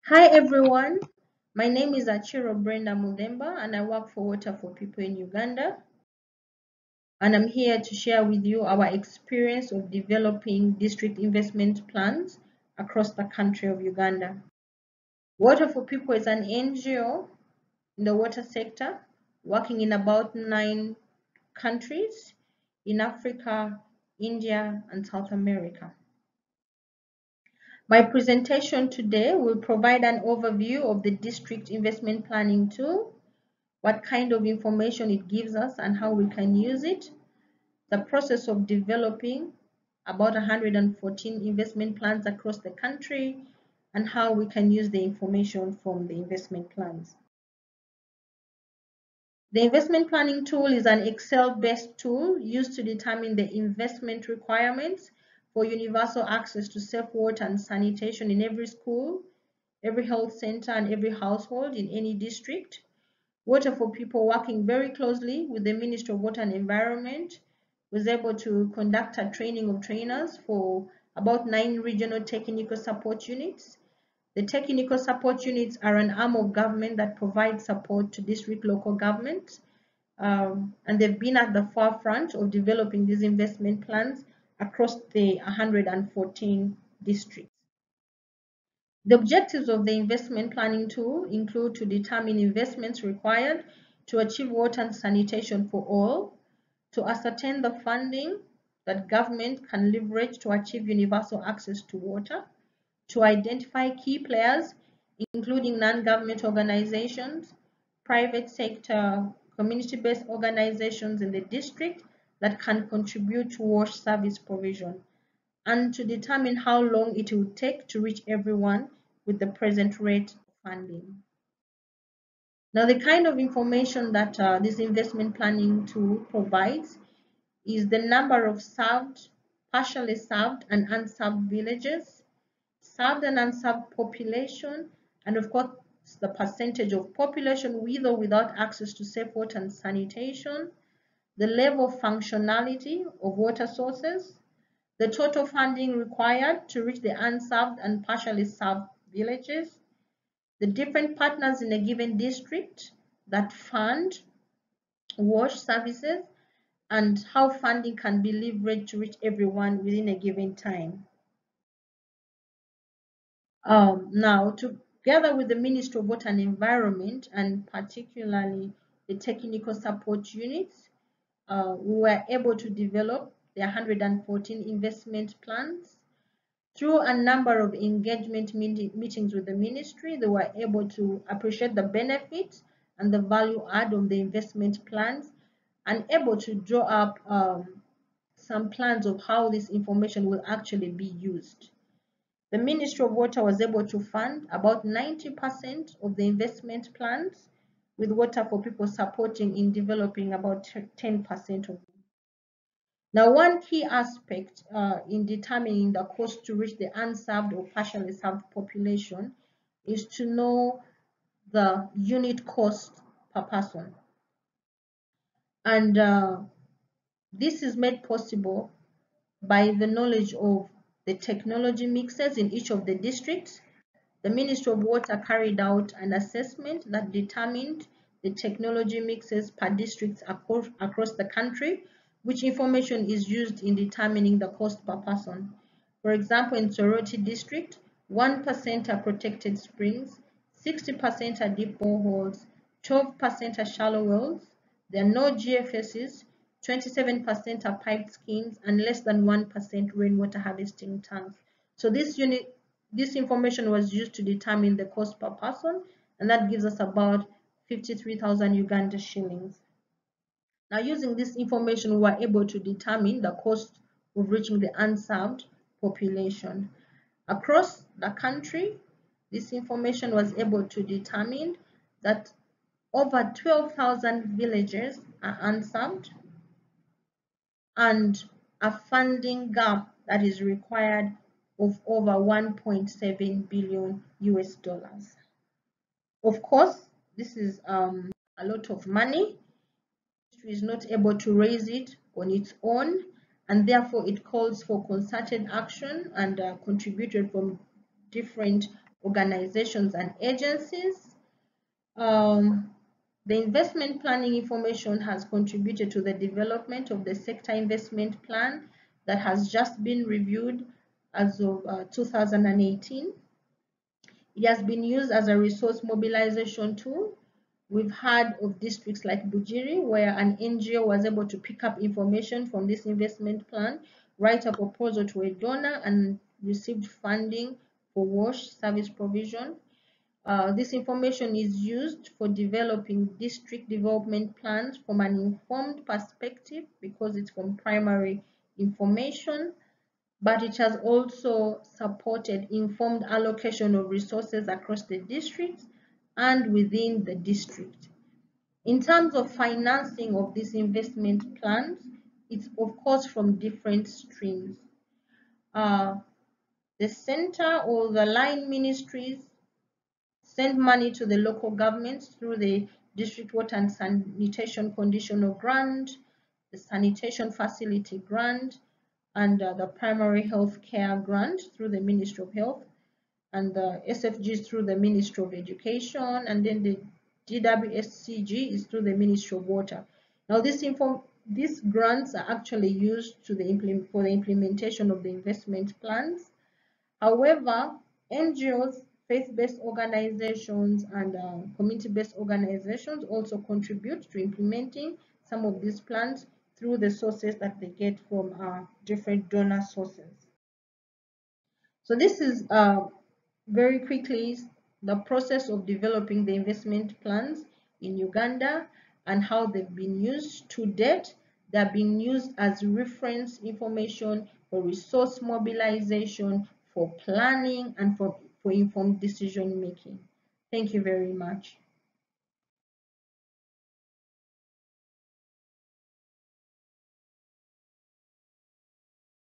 Hi everyone, my name is Achiro Brenda Muthemba and I work for Water for People in Uganda, and I'm here to share with you our experience of developing district investment plans across the country of Uganda. Water for People is an NGO in the water sector working in about 9 countries in Africa, India and South America. My presentation today will provide an overview of the district investment planning tool, what kind of information it gives us and how we can use it, the process of developing about 114 investment plans across the country, and how we can use the information from the investment plans. The investment planning tool is an Excel-based tool used to determine the investment requirements for universal access to safe water and sanitation in every school, every health center, and every household in any district. Water for People, working very closely with the Ministry of Water and Environment, was able to conduct a training of trainers for about 9 regional technical support units. The technical support units are an arm of government that provides support to district local governments, and they've been at the forefront of developing these investment plans across the 114 districts. The objectives of the investment planning tool include to determine investments required to achieve water and sanitation for all, to ascertain the funding that government can leverage to achieve universal access to water, to identify key players, including non-government organizations, private sector, community-based organizations in the district that can contribute to wash service provision, and to determine how long it will take to reach everyone with the present rate of funding. Now, the kind of information that this investment planning tool provides is the number of served, partially served, and unserved villages, served and unserved population, and of course, the percentage of population with or without access to safe water and sanitation, the level of functionality of water sources, the total funding required to reach the unserved and partially served villages, the different partners in a given district that fund wash services, and how funding can be leveraged to reach everyone within a given time. Now, together with the Ministry of Water and Environment, and particularly the technical support units, we were able to develop the 114 investment plans. Through a number of engagement meetings with the ministry, they were able to appreciate the benefits and the value add of the investment plans, and able to draw up some plans of how this information will actually be used. The Ministry of Water was able to fund about 90% of the investment plans, with Water for People supporting in developing about 10% of them. Now, one key aspect in determining the cost to reach the unserved or partially served population is to know the unit cost per person. And this is made possible by the knowledge of the technology mixes in each of the districts. The Ministry of Water carried out an assessment that determined the technology mixes per district across the country, which information is used in determining the cost per person. For example, in Soroti district, 1% are protected springs, 60% are deep boreholes, 12% are shallow wells, there are no GFSs, 27% are piped schemes, and less than 1% rainwater harvesting tanks. So this information was used to determine the cost per person, and that gives us about 53,000 Uganda shillings. Now, using this information, we were able to determine the cost of reaching the unserved population. Across the country, this information was able to determine that over 12,000 villages are unserved, and a funding gap that is required of over 1.7 billion US dollars. Of course, this is a lot of money. The industry is not able to raise it on its own, and therefore it calls for concerted action and contributed from different organizations and agencies. The investment planning information has contributed to the development of the sector investment plan that has just been reviewed as of 2018. It has been used as a resource mobilization tool. We've heard of districts like Bujiri, where an NGO was able to pick up information from this investment plan, write a proposal to a donor, and received funding for wash service provision. This information is used for developing district development plans from an informed perspective because it's from primary information, but it has also supported informed allocation of resources across the districts and within the district. In terms of financing of these investment plans, it's of course from different streams. The center or the line ministries send money to the local governments through the District Water and Sanitation Conditional Grant, the Sanitation Facility Grant, and the Primary Health Care Grant through the Ministry of Health, and the SFGs through the Ministry of Education, and then the DWSCG is through the Ministry of Water. Now, these grants are actually used for the implementation of the investment plans. However, NGOs, faith-based organizations, and community-based organizations also contribute to implementing some of these plans through the sources that they get from different donor sources. So this is very quickly the process of developing the investment plans in Uganda and how they've been used to date. They're being used as reference information for resource mobilization, for planning, and for informed decision making. Thank you very much.